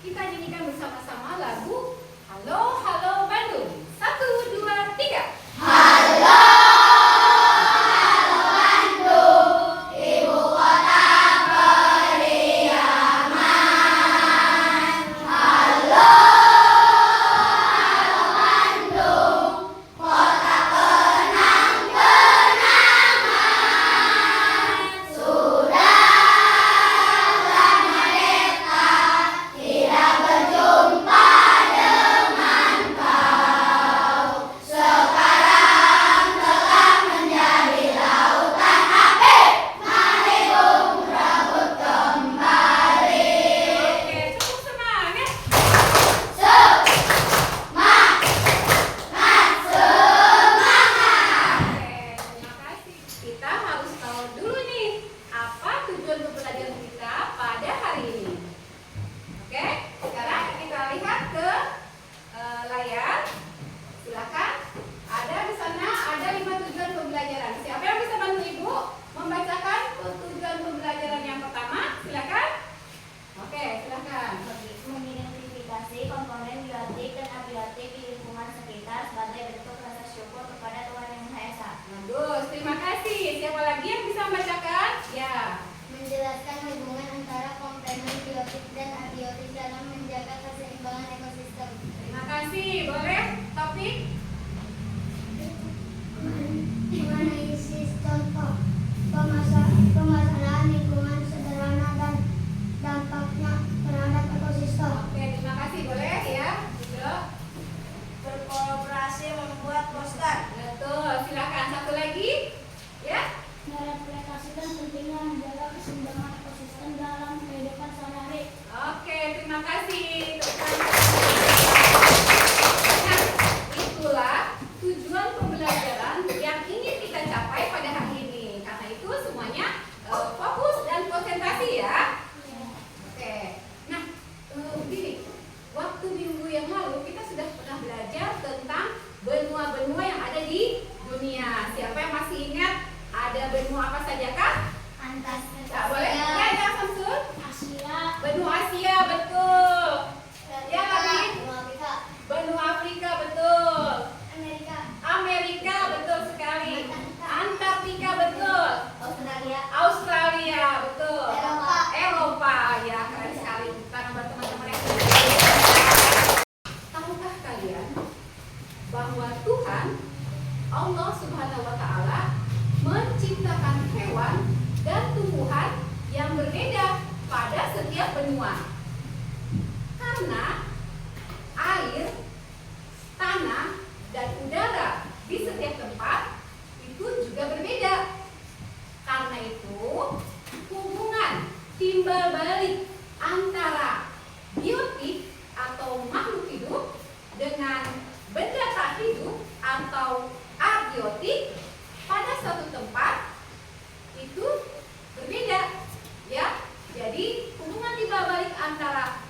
kita nyanyikan bersama-sama lagu Halo Halo Bandung. 1, 2, 3. Halo, halo Bandung, ibu kota periaman. Halo, halo Bandung, kota kenang-kenangan. Sudah lama kita tidak berjumpa dengan kau. Sekarang telah menjadi lautan api, mari rebut kembali. Oke, cukup semangat. Semangat, semangat. Oke, terima kasih. Kita harus tahu dulu nih apa tujuan pembelajaran kita pada hari ini. Oke, sekarang kita lihat ke layar. Silakan. Ada di sana ada 5 tujuan pembelajaran. Siapa yang bisa bantu Ibu membacakan tujuan pembelajaran yang pertama? Silakan. Oke, silakan. Mengidentifikasi komponen biotik dan abiotik di lingkungan sekitar sebagai bentuk rasa syukur kepada Tuhan Yang Maha Esa. Bagus, terima kasih. Siapa lagi yang bisa membacakan? Ya. Menjelaskan hubungan antara komponen biotik dan abiotik dalam menjaga keseimbangan ekosistem. Terima kasih. Boleh topik? Mengenai sistem pemasaran lingkungan sederhana dan dampaknya terhadap ekosistem. Oke, terima kasih. Boleh ya? Gitu. Berkolaborasi membuat poster. Betul. Silakan satu lagi. Ya. Merefleksikan pentingnya menjaga keseimbangan ekosistem dalam kehidupan sehari-hari. Oke, terima kasih. Nah, itulah tujuan pembelajaran yang ingin kita capai pada hari ini. Karena itu semuanya fokus dan konsentrasi ya. Oke. Nah, begini. Waktu minggu yang lalu kita sudah pernah belajar tentang benua-benua yang ada di dunia. Siapa yang masih ingat ada benua apa saja kah? Antartika, Boleh? Ya, Samsul. Asia, Benua Asia, betul. Ya, lagi. Benua Afrika, betul. Amerika, betul sekali. Antartika, betul. Australia, betul. Eropa, ya keren sekali. Karena buat teman-teman yang tahukah kalian bahwa Tuhan Allah Subhanahu wa Ta'ala menciptakan hewan dan tumbuhan yang berbeda pada setiap benua. Karena air, tanah, dan udara di setiap tempat itu juga berbeda. Karena itu, hubungan timbal balik antara biotik atau makhluk hidup dengan benda tak hidup atau abiotik pada suatu tempat itu berbeda, ya. Jadi hubungan timbal balik antara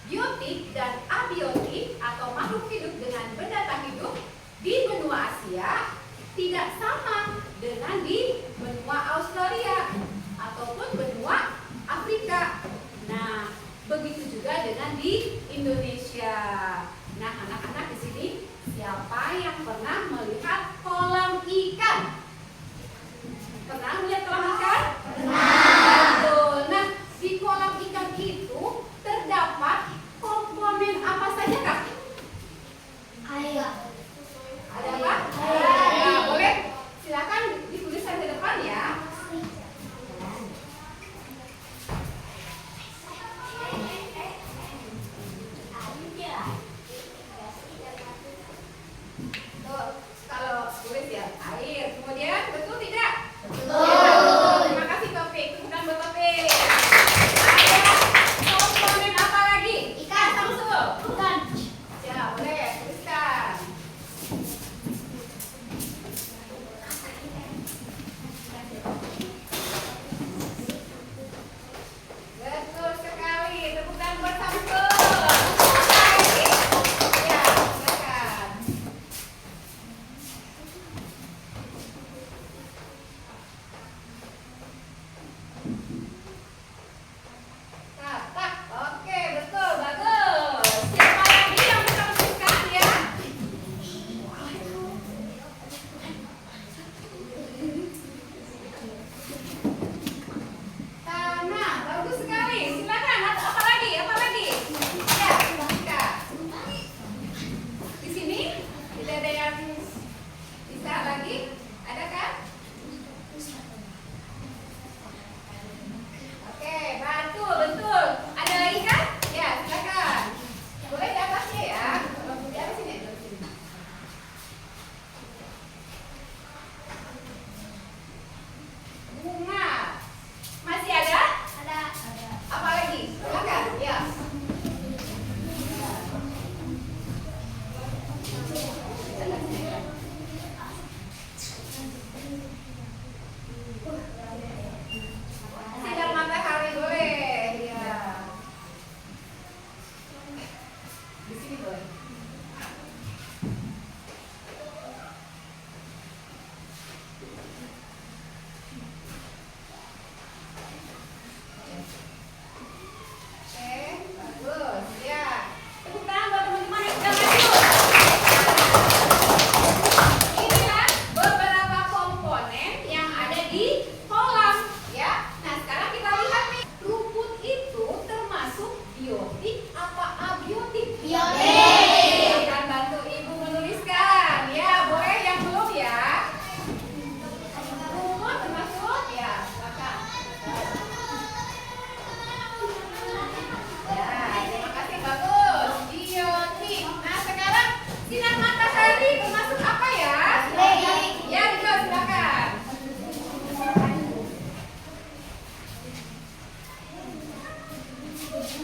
biotik dan abiotik atau makhluk hidup dengan benda tak hidup di benua Asia tidak sama dengan di benua Australia ataupun benua Afrika. Nah, begitu juga dengan di Indonesia. Nah, anak-anak di sini siapa yang pernah melihat kolam ikan? Pernah melihat kolam ikan? Betul. Nah, di kolam ikan itu terdapat komponen apa saja kak? air, Ada apa? Ya, boleh. Silakan dituliskan ke depan ya. Tuh, kalau tulis ya air. Kemudian betul tidak? Betul. sini boleh. Oke, bagus. Ya. Tepuk tangan buat teman-teman yang sudah masuk. Inilah beberapa komponen yang ada di kolam, ya. Nah, sekarang kita lihat nih, rumput itu termasuk biotik apa abiotik? Biotik. Akan bantu ibu menuliskan, ya. Boleh yang belum ya? Rumput termasuk, ya. Silakan. Ya, terima kasih, bagus. Biotik. Nah, sekarang sinar matahari termasuk apa ya? Biotik. Ya, betul, silakan.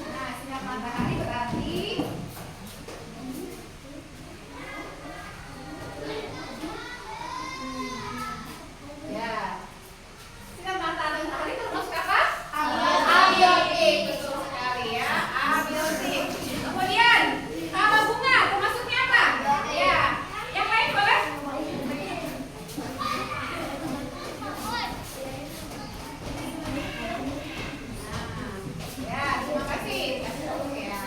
Nah, sinar matahari berarti ya. Sinar matahari termasuk apa? Abiotik, betul sekali ya. Abiotik. Kemudian, tawa bunga termasuknya apa? Ya. Yang lain boleh? Ya, terima kasih. Ya.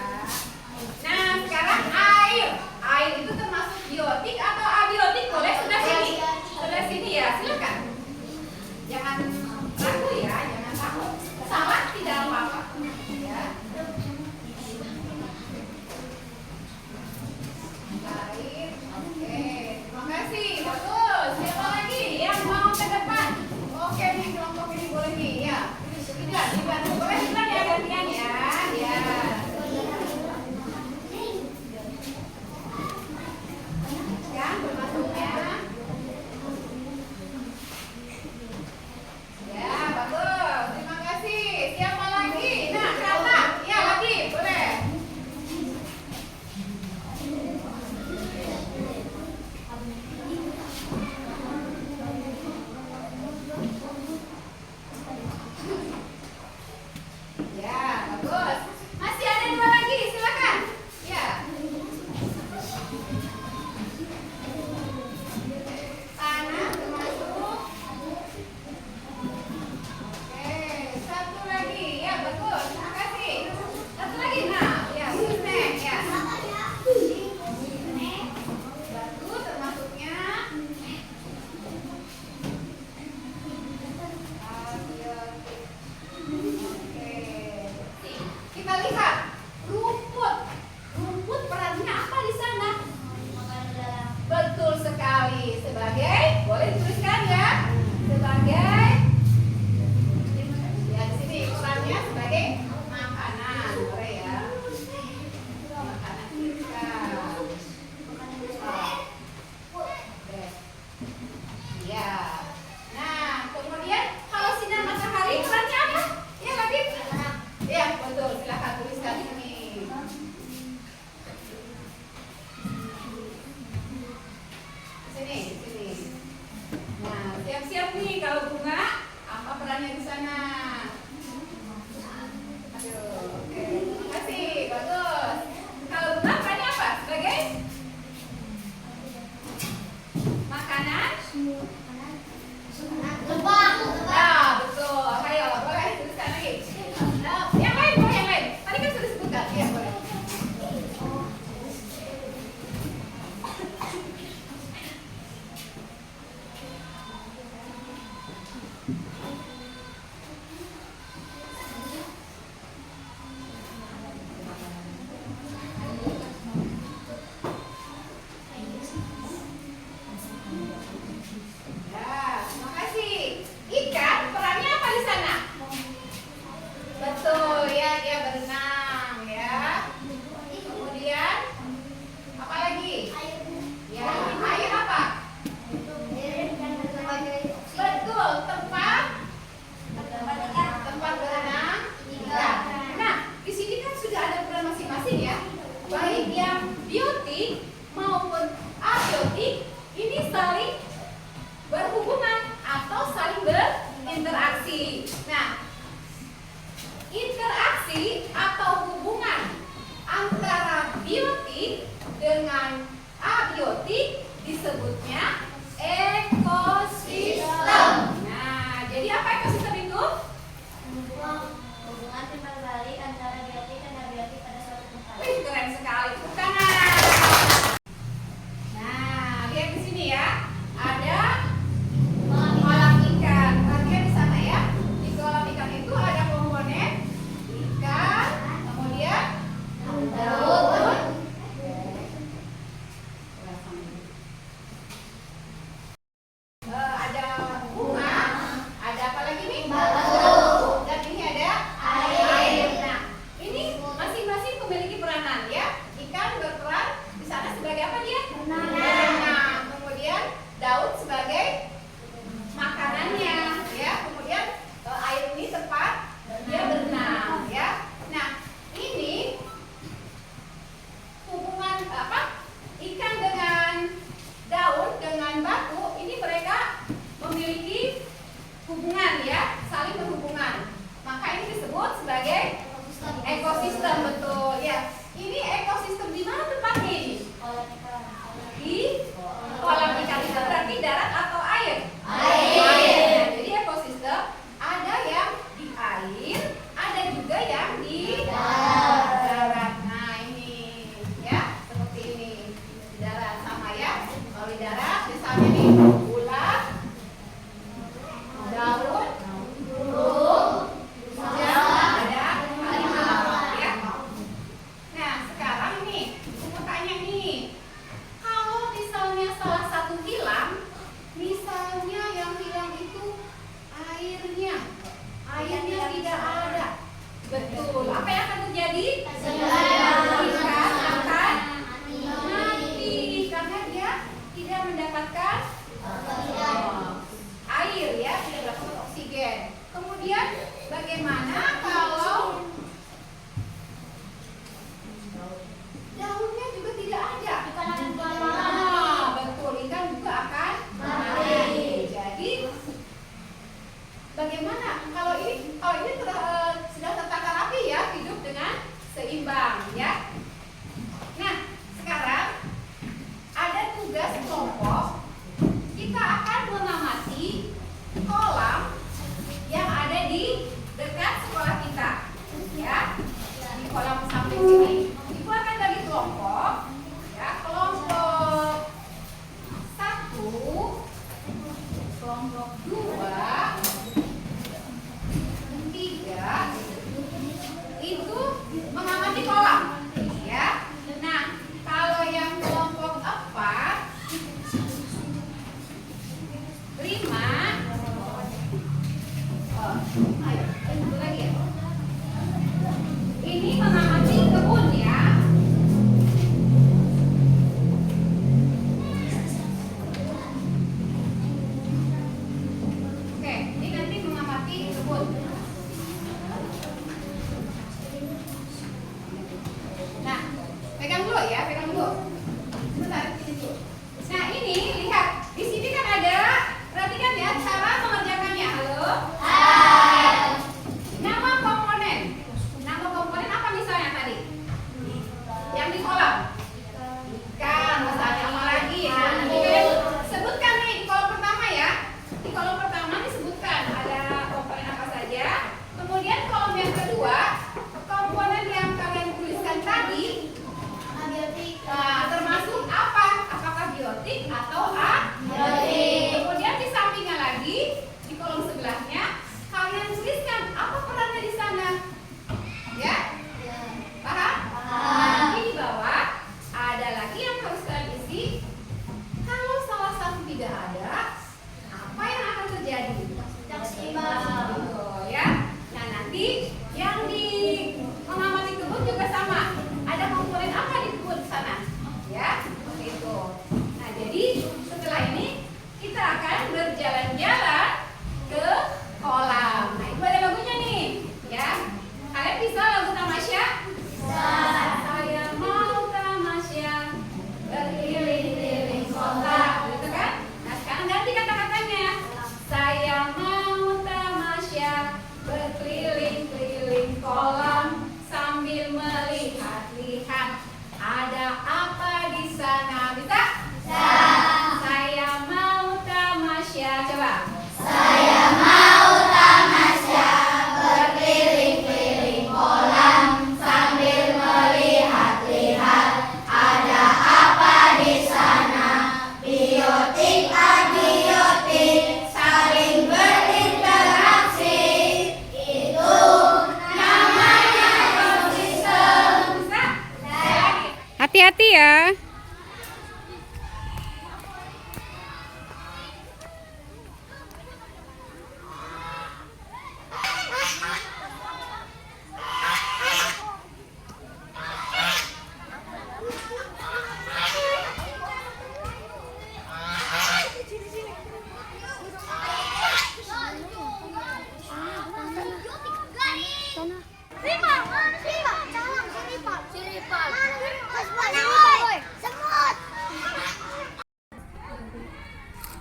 hati-hati ya.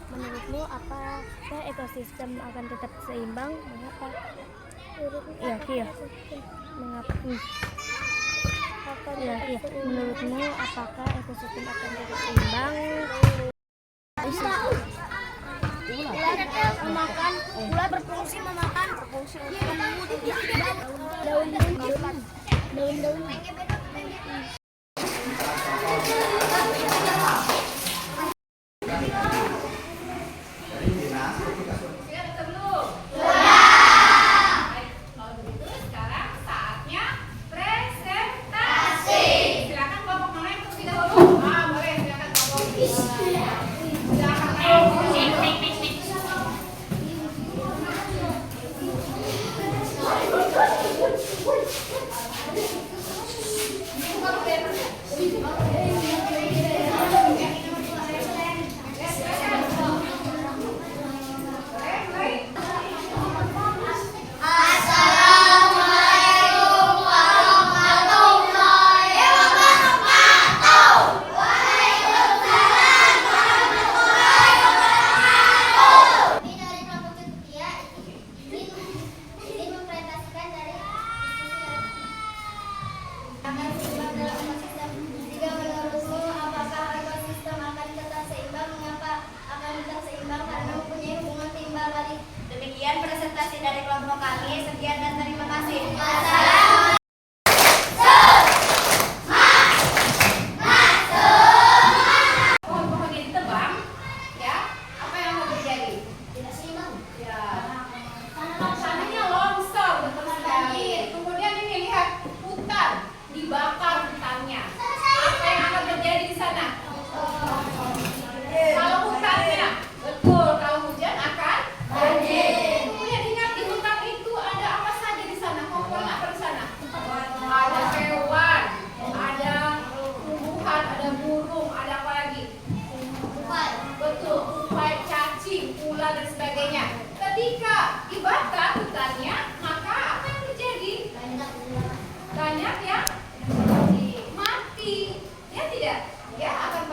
Menurutmu apakah ekosistem akan tetap seimbang? Mengapa? Iya, Kia. Mengapa? Iya, Kia. Menurutmu apakah ekosistem akan tetap seimbang? Ular berfungsi memakan daun-daun. Sudah ketemu? Baik, kalau begitu sekarang saatnya presentasi. Silakan kelompok mana yang terlebih dahulu? Boleh, silakan kelompok. Silakan kelompok. Jika menurutmu apakah ekosistem akan tetap seimbang? Mengapa akan tetap seimbang? Karena mempunyai hubungan timbal balik. Demikian presentasi dari kelompok kami. Sekian dan terima kasih. Pohon-pohonnya ditebang, ya. Apa yang akan terjadi? Tidak seimbang. Ya. Tanahnya longsor, betul sekali. Kemudian ini lihat hutan dibakar hutannya. Apa yang akan terjadi di sana? Kalau hutannya, betul. Kalau hujan akan banjir. Kemudian ingat di hutan itu ada apa saja di sana? Komponen apa di sana? Ada hewan, ada tumbuhan, ada burung, ada apa lagi? Betul, tupai, cacing, ular dan sebagainya. Ketika dibakar hutannya, maka apa yang terjadi? Banyak yang mati. Ya tidak? Ya akan